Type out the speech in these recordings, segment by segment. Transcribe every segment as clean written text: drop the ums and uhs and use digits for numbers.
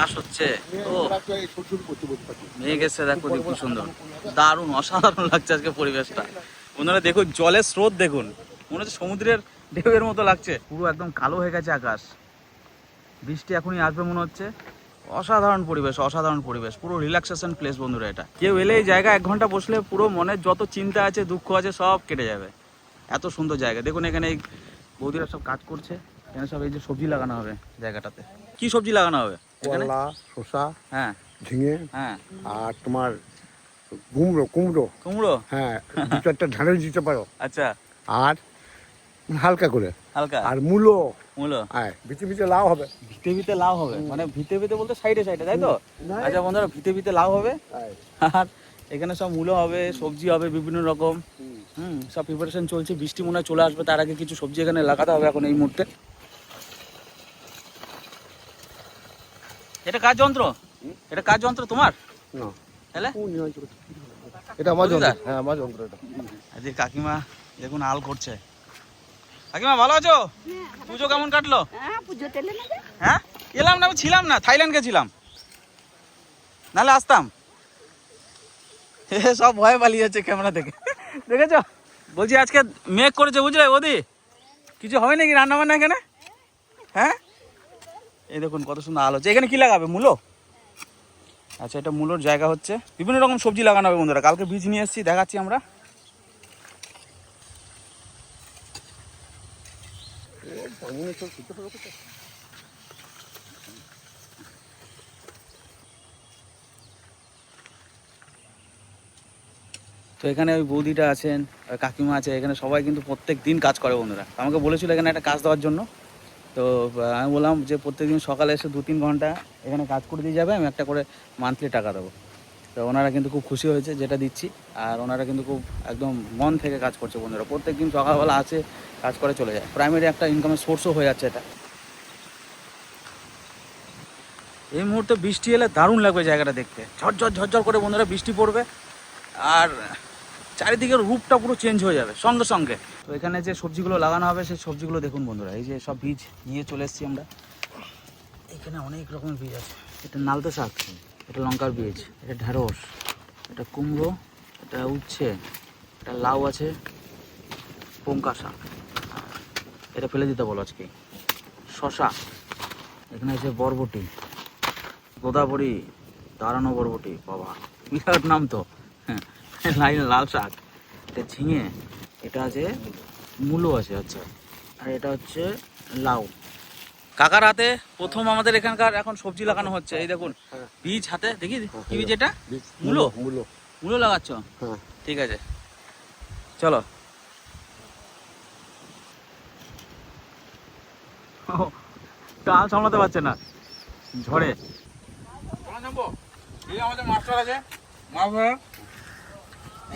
চাষ হচ্ছে। ও মেঘ এসে দেখো কি সুন্দর, দারুণ অসাধারণ লাগছে আজকে পরিবেশটা। বন্ধুরা দেখুন জলের স্রোত দেখুন, মনে হচ্ছে সমুদ্রের ঢেউয়ের মতো লাগছে। পুরো একদম কালো হয়ে গেছে আকাশ, বৃষ্টি এখনই আসবে মনে হচ্ছে। অসাধারণ পরিবেশ, অসাধারণ পরিবেশ, পুরো রিল্যাক্সেশন প্লেস বন্ধুরা এটা। কেউ এলে এই জায়গা 1 ঘন্টা বসলে পুরো মনের যত চিন্তা আছে দুঃখ আছে সব কেটে যাবে। এত সুন্দর জায়গা। দেখুন এখানে এই বৌদিরা সব কাজ করছে, এখানে সব এই যে সবজি লাগানো হবে জায়গাটাতে। কি সবজি লাগানো হবে এখানে? শসা, হ্যাঁ, ঝিঙে, হ্যাঁ, আর তোমার কুমড়ো কুমড়ো কুমড়ো, হ্যাঁ 2-4টা ঢাঁড়স দিতে পারো। আচ্ছা, আর হালকা করে, হালকা, আর মূলো, মূলো, হ্যাঁ ভিতে ভিতে লাউ হবে। ভিতে ভিতে লাউ হবে, মানে ভিতে ভিতে বলতে সাইডে সাইডে, তাই তো? আচ্ছা বন্ধুরা, ভিতে ভিতে লাউ হবে, আর এখানে সব মূলো হবে, সবজি হবে বিভিন্ন রকম। সব প্রিপারেশন চলছে। বৃষ্টি মনে হয় চলে আসবে, তার আগে কিছু সবজি এখানে লাগাতে হবে এখন এই মুহূর্তে। এটা কাজ যন্ত্র? এটা কাজ যন্ত্র তোমার? না, তাহলে এটা আমার যন্ত্র। হ্যাঁ আমার যন্ত্র এটা। আজকে কাকিমা দেখুন আল করছে। কাকিমা ভালো আছো? পুজো কেমন কাটলো? হ্যাঁ এলাম না, আমি ছিলাম না, থাইল্যান্ড গেছিলাম, নাহলে আসতাম। সব ভয়ে পালিয়ে যাচ্ছে ক্যামেরা থেকে, দেখেছো? বলছি আজকে মেঘ করেছে বুঝলে বৌদি, কিছু হবে নাকি রান্না বান্না এখানে? হ্যাঁ এই দেখুন কত সুন্দর আলো হচ্ছে। এখানে কি লাগাবে? মূলো? আচ্ছা এটা মূলোর জায়গা হচ্ছে, বিভিন্ন রকম সবজি লাগানো হবে বন্ধুরা। কালকে বীজ নিয়ে এসেছি, দেখাচ্ছি আমরা। তো এখানে ওই বৌদিটা আছেন, কাকিমা আছে, এখানে সবাই কিন্তু প্রত্যেক দিন কাজ করে বন্ধুরা। আমাকে বলেছিল এখানে একটা কাজ দেওয়ার জন্য, তো আমি বললাম যে প্রত্যেকদিন সকালে এসে 2-3 ঘন্টা এখানে কাজ করে দিয়ে যাবে, আমি একটা করে মান্থলি টাকা দেবো। তো ওনারা কিন্তু খুব খুশি হয়েছে যেটা দিচ্ছি, আর ওনারা কিন্তু খুব একদম মন থেকে কাজ করছে বন্ধুরা। প্রত্যেক দিন সকালবেলা আসে, কাজ করে চলে যায়। প্রাইমারি একটা ইনকামের সোর্সও হয়ে যাচ্ছে এটা। এই মুহূর্তে বৃষ্টি এলে দারুণ লাগবে জায়গাটা দেখতে, ঝরঝর ঝরঝর করে বন্ধুরা বৃষ্টি পড়বে, আর চারিদিকের রূপটা পুরো চেঞ্জ হয়ে যাবে সঙ্গে সঙ্গে। তো এখানে যে সবজিগুলো লাগানো হবে সেই সবজিগুলো দেখুন বন্ধুরা, এই যে সব বীজ নিয়ে চলে এসেছি আমরা। এখানে অনেক রকমের বীজ আছে। এটা নালতে শাক, এটা লঙ্কার বীজ, এটা ঢেঁড়স, এটা কুমড়ো, এটা উচ্ছে, এটা লাউ আছে, পঙ্কা শাক, এটা ফেলে দিতে বলো আজকে, শশা, এখানে আছে বরবটি, গোদাবড়ি, দাঁড়ানো বরবটি, বাবা বিরাট নাম তো, হ্যাঁ লাল শাক, এটা ঝিঙে, এটা আছে মূলো আছে, আচ্ছা, আর এটা হচ্ছে লাউ। কাকার হাতে প্রথম আমাদের এখানকার এখন সবজি লাগানো হচ্ছে। এই দেখুন বীজ হাতে, দেখি কি বীজ এটা? মূলো, মূলো, মূলো লাগাচ্ছ? হ্যাঁ ঠিক আছে চলো। কাল সামলাতে পারছে না ঝড়ে। আমাদের মাস্টার আছে, মাছ ধরার,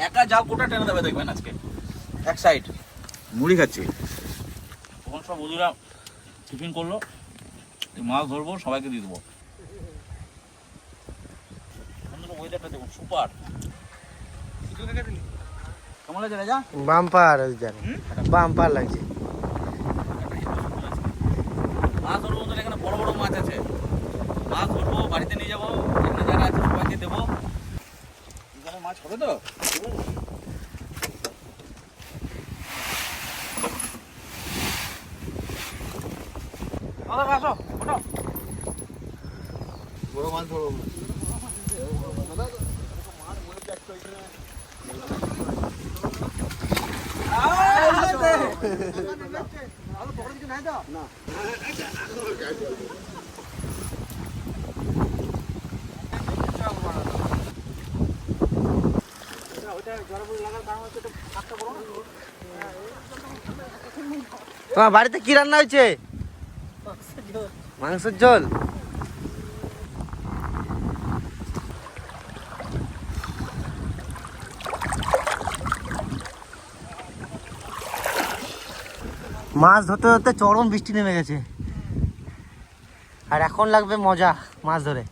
একা জাল কোটা টেনে দেবে দেখবেন আজকে। এক সাইড মুড়ি খাচ্ছি, তখন সব বন্ধুরা টিফিন করলো, মাছ ধরবো সবাইকে দিয়ে দেবো। ওয়েদারটা দেখুন সুপার, কেমন লাগছে রাজা? বাম্পার, বাম্পার লাগছে। মাছ ধরবো বন্ধুরা, এখানে বড় বড় মাছ আছে, মাছ ধরবো, বাড়িতে নিয়ে যাবো, এখানে যারা আছে সবাইকে দেবো। এখানে মাছ হবে তো? আসো ওঠো, বড় মাছ ধরবো। তোমার বাড়িতে কি রান্না হয়েছে? মাংসের ঝোল। মাছ ধরতে ধরতে চরম বৃষ্টি নেমে গেছে, আর এখন লাগবে মজা মাছ ধরে।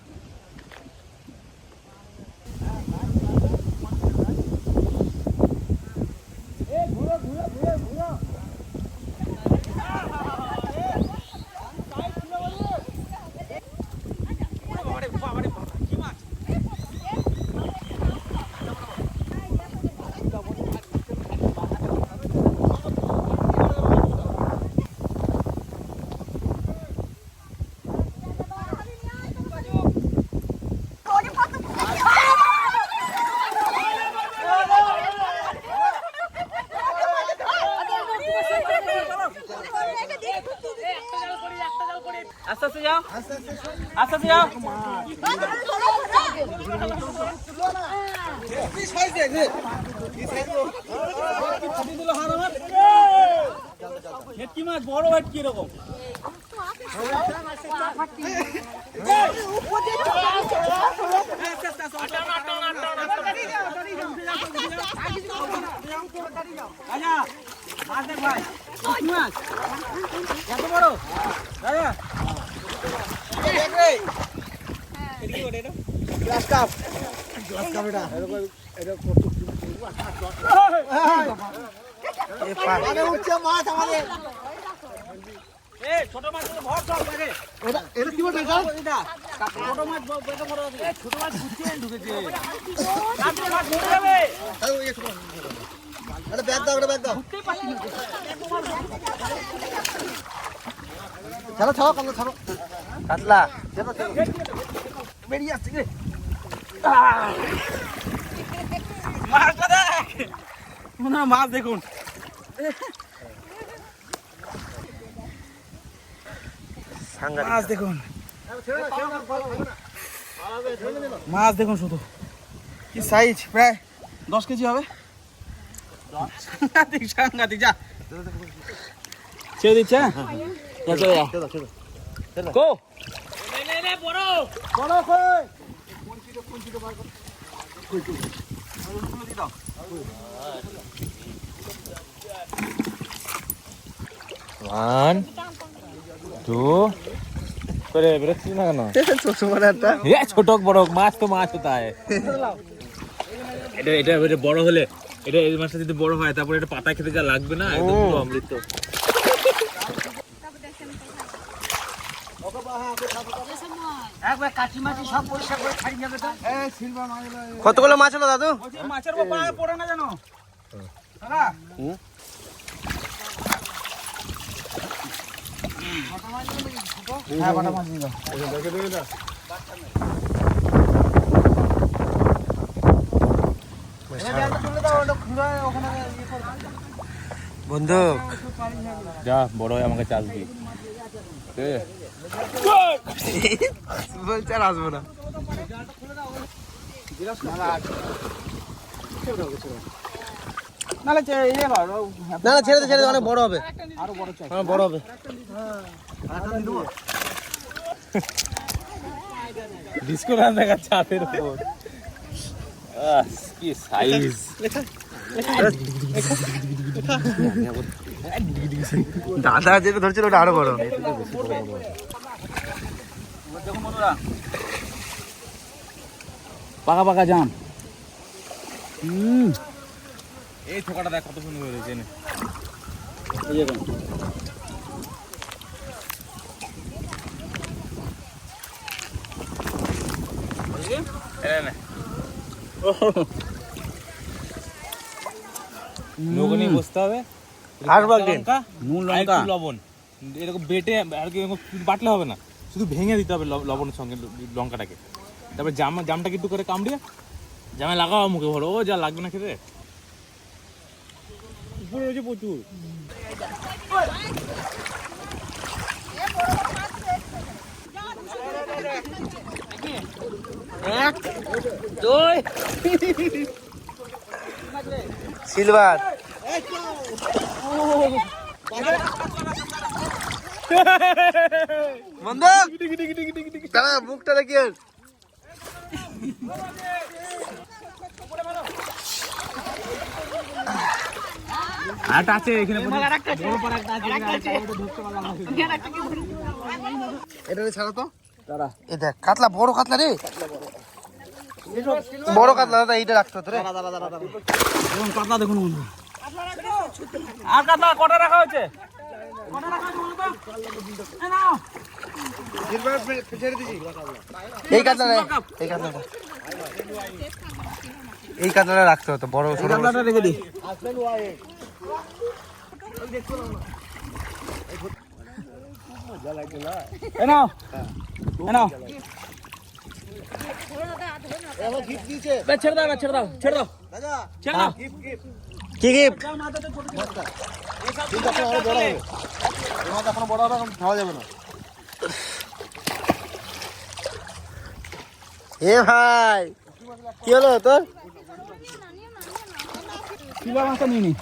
আস্তে আস্তে যাও, আস্তে আস্তে যাও। ভেটকি মাছ, বড় ভেটকি এরকম। মাছ দেখ ভাই, মাছ এত বড় দাদা। ছোট মাছ ভর সব লাগে। ছোট মাছ ছোট মাছ ঢুকেছে। ছাড়ো ছাড়ো কাতলা ছাড়ো, কাতলা বেরিয়ে আসছে রে। মাছটা দেখ, মাছ দেখুন। মাছ দেখুন, মাছ দেখুন শুধু কি সাইজ, প্রায় 10 কেজি হবে। সাংঘাতিক সাংঘাতিক। যা ছেড়ে দিচ্ছে, চলে যা। কো বড় বড় কই One, two, করে বেরোচ্ছিস না কেন? ছোট বড় মাছ তো মাছ কোথায়? এটা এটা এটা বড় হলে, এটা এই মাছটা যদি বড় হয় তারপরে এটা পাতা খেতে যা লাগবে না, একদম পুরো অমৃত। কতগুলো মাছ হলো দাদু? মাছের পড়ে না জানো দাদা। হ্যাঁ বাটা মাছ নিয়ে দাও। বন্ধু যা বড় হয় আমাকে চাল দি। বলছে আর আসবো না। না না ছেড়ে দে ছেড়ে দে, অনেক বড় হবে, আরো বড় চাই। বড় হবে। ডিসকো রান দেখাচ্ছে হাতের উপর। কি সাইজ! দাদা যেটা ধরছিল ওটা আরো বড়। দেখুন বন্ধুরা, পাকা পাকা জাম। এই ঠোকাটা দেখ কত সুন্দর হয়েছে। এই দেখুন নৌকো নিয়ে বসতে হবে, আর বাকি নুন আর লঙ্কা একটু লবণ এরকম বেটে, আর কি এরকম বাটলে হবে না, শুধু ভেঙে দিতে হবে লবণের সঙ্গে লঙ্কাটাকে। তারপরে জামটাকে একটু করে কামড়িয়ে জামে লাগাও, মুখে ভরো, ও যা লাগবে না খেতে। উপরে রয়েছে প্রচুর। সিলভার বন্ধু দাঁড়া, মুখটা দেখি। আরেকটা আছে এখানে, এটা ছাড়া তো। দাঁড়া, এই দেখ কাতলা, বড় কাতলা রে, বড় কাতলা দাদা, এইটা রাখতো তো রে। দেখুন কাতলা দেখুন বন্ধু। আর কাতলা কটা রাখা হয়েছে? কটা রাখা হয়েছে বলো তো? এই নাও। এই কাতলাটা এই কাতলাটা এই কাতলাটা রাখতে হতো বড় ছোট কাতলাটা রেখে দিই। এ নাও, এ নাও। বে, ছেড়ে দাও, ছেড়ে দাও, ছেড়ে দাও, ছেড়ে দাও। কি গিফট? এখনো বড় হবে, এখন খাওয়া যাবে না। এ ভাই কি হলো তোর? শিলা মাছটা নিয়ে নি।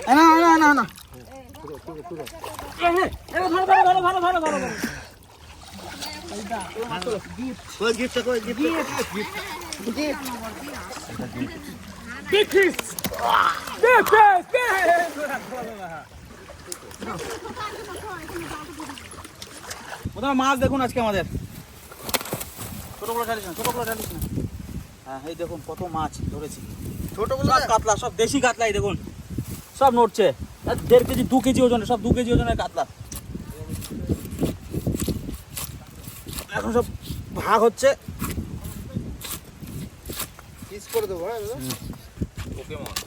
এ না, না, না, না। কই গিফটটা কই গিফট? মাছ দেখুন আজকে আমাদের ছোটগুলো ঢালিস না, ছোটগুলো ঢালিস না। হ্যাঁ, এই দেখুন কত মাছ ধরেছি, ছোটগুলো সব কাতলা, সব দেশি কাতলা। এই দেখুন সব নড়ছে, 1.5 কেজি 2 কেজি ওজনের, সব 2 কেজি ওজনের কাতলা। এখন সব ভাগ হচ্ছে। পিস করে দেবো। হ্যাঁ ওকে মাছ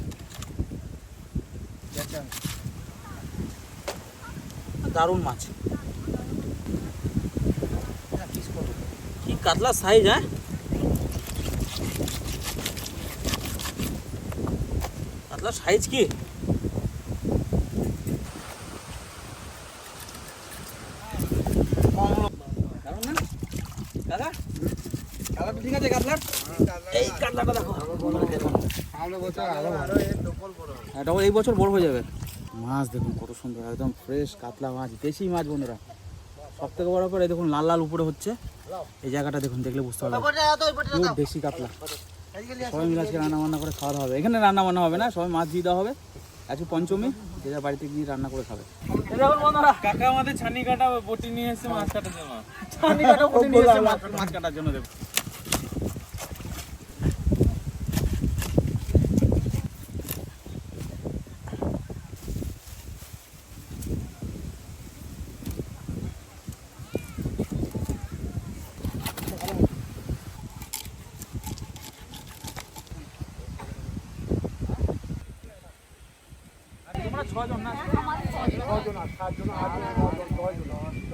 দারুণ মাছ, কি কাতলা সাইজ। হ্যাঁ, কাতলা সাইজ কি। দারুণ না দাদা? কাতলাটা ঠিক আছে? কাতলার এই কাতলাটা দেখো, এটা এই বছর বড় হয়ে যাবে। মাছ দেখুন কত সুন্দর, একদম ফ্রেশ কাতলা মাছ, দেশি মাছ বন্ধুরা। সব থেকে বড় করে দেখুন লাল লাল উপরে হচ্ছে। এই জায়গাটা দেখুন, দেখলে বুঝতে পারবে পিওর দেশি কাতলা। সবাই মিলে আজকে রান্না বান্না করে খাওয়া দাওয়া হবে। এখানে রান্না বান্না হবে না, সবাই মাছ দিয়ে দেওয়া হবে। আজকে পঞ্চমী, যে যার বাড়িতে গিয়ে রান্না করে খাবে। দেখুন বন্ধুরা, কাকা আমাদের ছানি কাটা বটি নিয়ে এসে মাছ কাটার জন্য। ছানি কাটা বটি নিয়ে এসেছে মাছ কাটার জন্য। দেখুন তোমরা 6 জন না? 6 জন, 7 জন, 8 জন, 9 জন, 10 জন।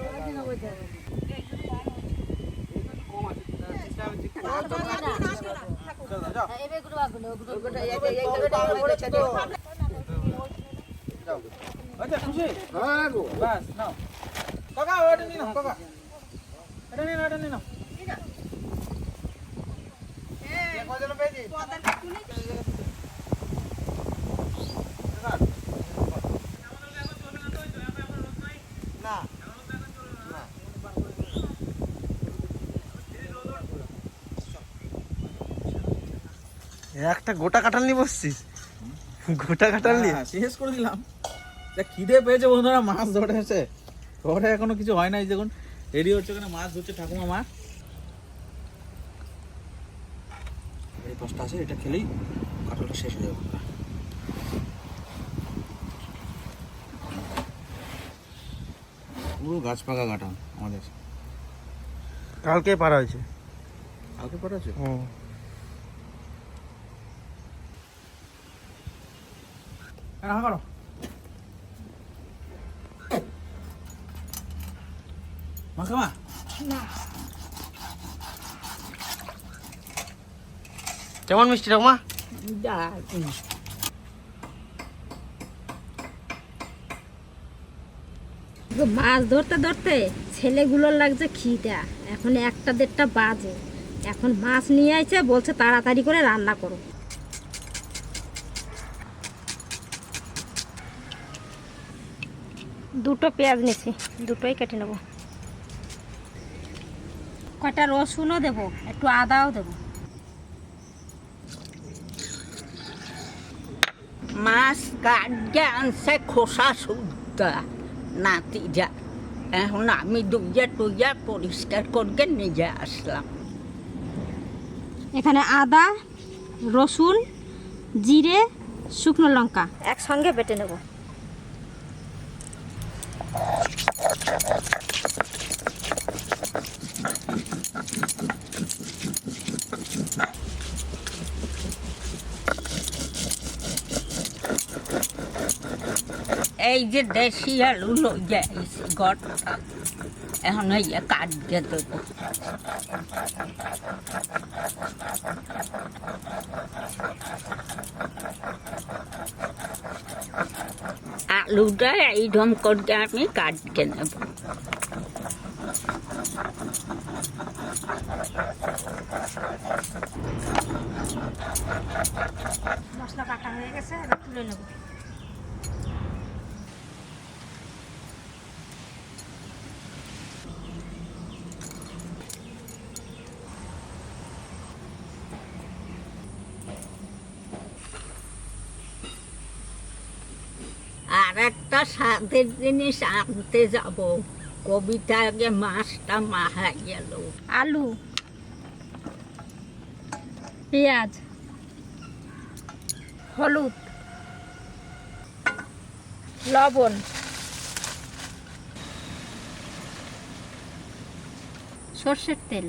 আচ্ছা, খুশি? বাস, নাও। কাকা, ওটা নিয়ে নাও, কাকা। এটা নিয়ে নাও, এটা নিয়ে নাও। একটা গোটা কাঁঠাল নিয়ে বসছিস? গোটা কাঁঠাল নিয়ে হ্যাঁ, শেষ করে দিলাম। যা খিদে পেয়েছে বন্ধুরা, মাছ ধরে এসে ঘরে এখনো কিছু হয় নাই। দেখুন রেডি হচ্ছে, ওখানে মাছ ধরছে ঠাকুমা মা। এই 10টা আছে, এটা খেলেই কাঁঠালটা শেষ হয়ে যাবে। পুরো গাছ পাকা কাঁঠাল আমাদের। কালকে পারা হয়েছে। কালকে পাঠাচ্ছ? হ্যাঁ, করো। মাখামা কেমন মিষ্টি ঠাকুমা? মাছ ধরতে ধরতে ছেলেগুলোর লাগছে খিদা। এখন 1টা 1:30 বাজে, এখন মাছ নিয়ে আইছে, বলছে তাড়াতাড়ি করে রান্না করো। দুটো পেঁয়াজ নিয়েছি, দুটোই কেটে নেব। কয়টা রসুনও দেবো, একটু আদাও দেবো। মাছ কাটে আনছে খোসা সুদ্ধা নাতি যা, এখন আমি দুইয়া টুইয়া পরিষ্কার করে নিয়ে আসলাম। এখানে আদা, রসুন, জিরে, শুকনো লঙ্কা একসঙ্গে বেটে নেব। এই যে দেশি আলু লইয়া আইছি গড়টা, এখন এই কাটিয়ে দেবো। আলুটা এইরকম করে আমি কাটিয়ে নেব। মশলা কাটা হয়ে গেছে, এবার তুলে নেব। আর একটা স্বাদের জিনিস আনতে যাব, কবিতা আগে মাছটা মাহা গেল। আলু, পেঁয়াজ, হলুদ, লবণ, সর্ষের তেল,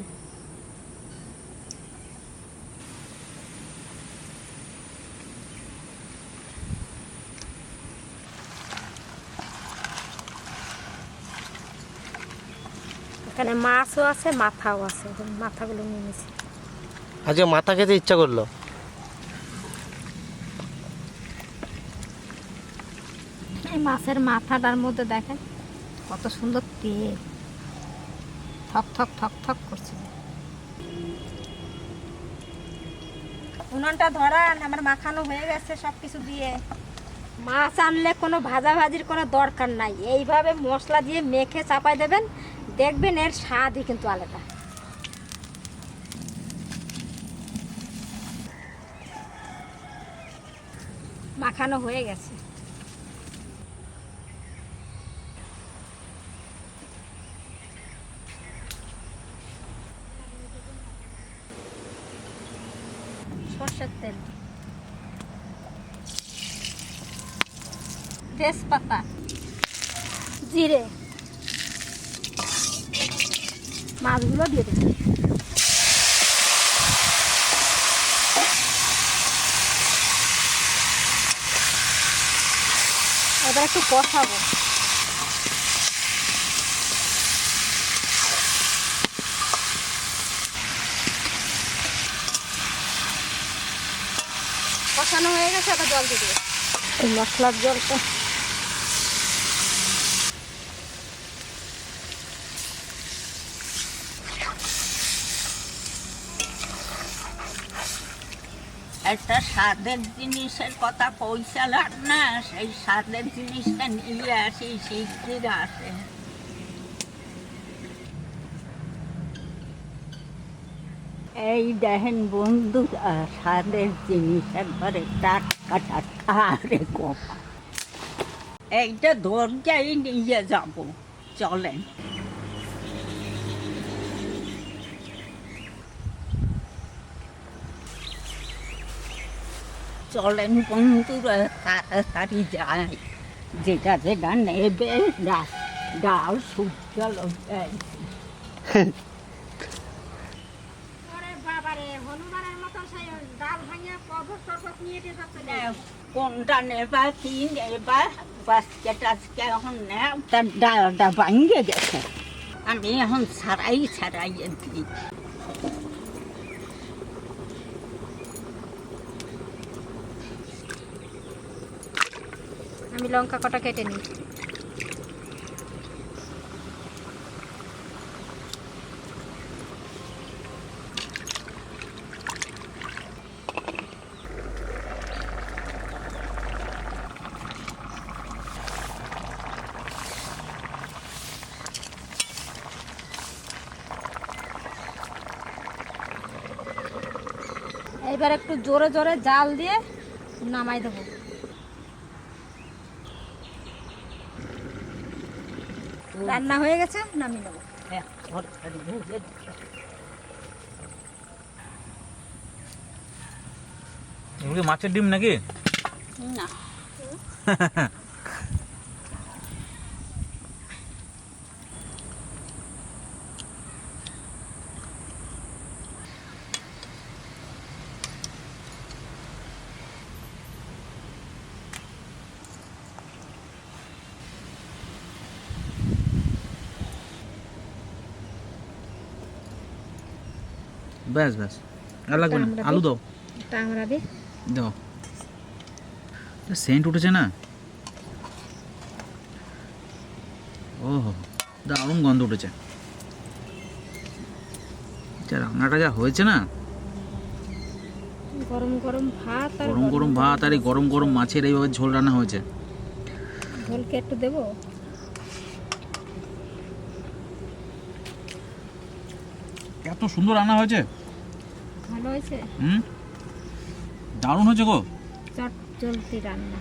এখানে মাছও আছে, মাথাও আছে, মাথাগুলো নিয়ে নিয়েছি। আজকে মাথা খেতে ইচ্ছা করলো। এই মাছের মাথাটার মধ্যে দেখেন কত সুন্দর তেল, থক থক থক থক করছে। উনুনটা ধরান, আমার মাখানো হয়ে গেছে সব কিছু দিয়ে। মাছ আনলে কোনো ভাজাভাজির কোনো দরকার নাই, এইভাবে মশলা দিয়ে মেখে চাপাই দেবেন, দেখবেন এর স্বাদই কিন্তু আলাদা। মাখানো হয়ে গেছে। সরষের তেল, তেজপাতা, জিরে, মাছগুলো দিয়ে দেবো। এবার একটু কষাবো। কষানো হয়ে গেছে, আবার জল দিয়ে দেবো, এই মশলার জলটা। একটা স্বাদের জিনিসের কথা পয়সালাম না, সেই স্বাদের জিনিসটা নিয়ে আসি, শিগগির আসে। এই দেখেন বন্ধুরা, স্বাদের জিনিস একবারে টাটকা টাটকা, আরে কপা। এইটা দরজায় নিয়ে যাব, চলেন। চলেন বন্ধুরা, তাড়াতাড়ি যাই, যেটা যেটা নেবে। ডাল সূর্য লজ্জায়। কোনটা নেবা, কি নেবা, বাস্কেট আজকে এখন নেব, তার ডালটা ভাঙে গেছে, আমি এখন ছাড়াই দিই। আমি লঙ্কা কটা কেটে নিই। এবার একটু জোরে জোরে জাল দিয়ে নামাই দেবো। রান্না হয়ে গেছে, নামিয়ে দেবো। এগুলো মাছের ডিম নাকি? না, ব্যাস ব্যাস, আর লাগবে না। আলু দাও, টাংরা দে। দাও। সেন্ট উঠেছে না, ওহো দারুণ গন্ধ উঠেছে। যা রান্নাটা যা হয়েছে না, গরম গরম ভাত আর গরম গরম ভাত আর এই গরম গরম মাছের এইভাবে ঝোল রান্না হয়েছে। ঝোলকে একটু দেবো। এত সুন্দর রান্না হয়েছে, ভালো হয়েছে, দারুণ হয়েছে গো। চট জলদি রান্না।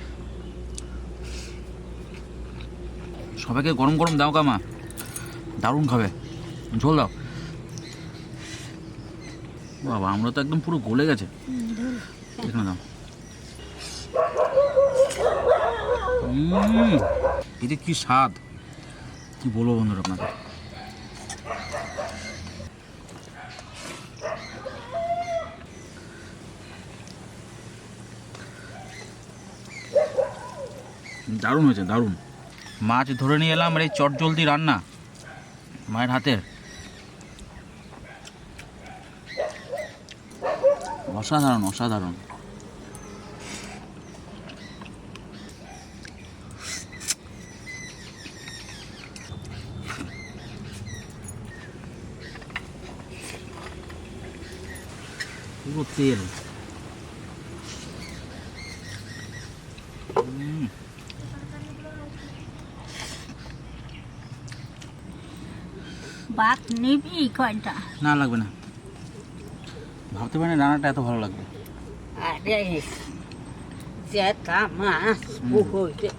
সবাইকে গরম গরম দাও কামা, দারুণ খাবে। ঝোল দাও বাবা, আমরা তো একদম পুরো গলে গেছে। এখানে দাও। এতে কি স্বাদ, কি বলবো বন্ধুরা আপনাদের। দারুণ হয়েছে, দারুণ। মাছ ধরে নিয়ে এলাম আর এই চট জলদি রান্না মায়ের হাতের, অসাধারণ অসাধারণ। পুরো তেল। ভাত নিবি কয়টা? না লাগবে না, ভাবতে পারি না রান্নাটা এত ভালো লাগবে। আরে জেতা মাছ পুকুরে,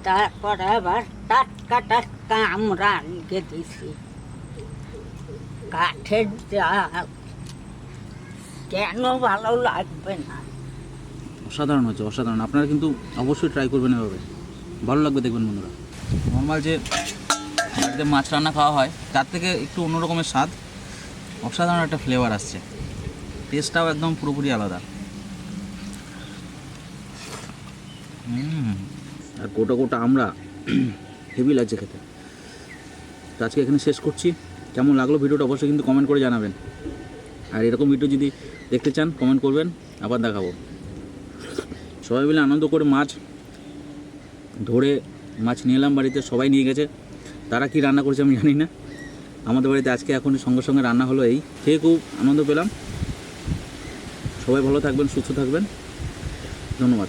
তারপরে আবার টাটকা টাটকা আমরা আনকে দিছি, কাঠের জাল, কেন ভালো লাগবে না? অসাধারণ হচ্ছে, অসাধারণ। আপনারা কিন্তু অবশ্যই ট্রাই করবেন এভাবে, ভালো লাগবে দেখবেন বন্ধুরা। নর্মাল যে বাড়িতে মাছ রান্না খাওয়া হয় তার থেকে একটু অন্য রকমের স্বাদ, অসাধারণ একটা ফ্লেভার আসছে, টেস্টটাও একদম পুরোপুরি আলাদা। আর গোটা গোটা আমরা হেভি লাগছে খেতে। তো আজকে এখানে শেষ করছি। কেমন লাগলো ভিডিওটা অবশ্যই কিন্তু কমেন্ট করে জানাবেন। আর এরকম ভিডিও যদি দেখতে চান কমেন্ট করবেন, আবার দেখাবো। সবাই মিলে আনন্দ করে মাছ ধরে মাছ নিয়ে এলাম বাড়িতে, সবাই নিয়ে গেছে। তারা কি রান্না করেছে আমি জানি না, আমাদের বাড়িতে আজকে এখন সঙ্গে সঙ্গে রান্না হলো। এই খেয়ে খুব আনন্দ পেলাম। সবাই ভালো থাকবেন, সুস্থ থাকবেন, ধন্যবাদ।